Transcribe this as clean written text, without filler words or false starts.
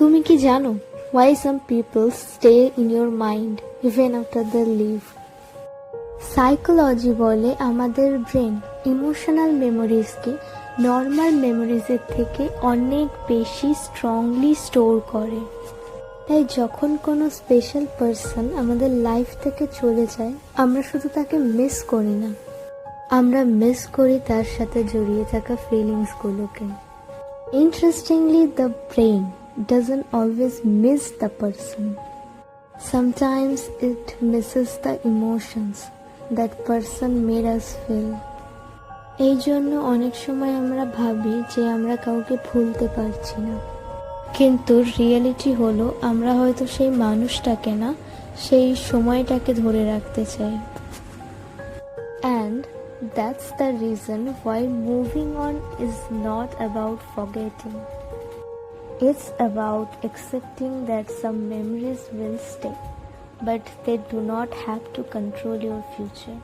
তুমি কি জানো why some people stay in your mind even after they leave? Psychology বলে আমাদের ব্রেন ইমোশনাল মেমোরিজকে নর্মাল মেমোরিজের থেকে অনেক বেশি স্ট্রংলি স্টোর করে। তাই যখন কোনো স্পেশাল পার্সন আমাদের লাইফ থেকে চলে যায়, আমরা শুধু তাকে মিস করি না, আমরা মিস করি তার সাথে জড়িয়ে থাকা ফিলিংসগুলোকে। Interestingly, the brain doesn't always miss the person. Sometimes it misses the emotions that person made us feel. এই জন্য অনেক সময় আমরা ভাবি যে আমরা কাউকে ভুলতে পারছি না, কিন্তু রিয়েলিটি হলো আমরা হয়তো সেই মানুষটাকে না, সেই সময়টাকে ধরে রাখতে চাই। And that's the reason why moving on is not about forgetting. It's about accepting that some memories will stay, but they do not have to control your future.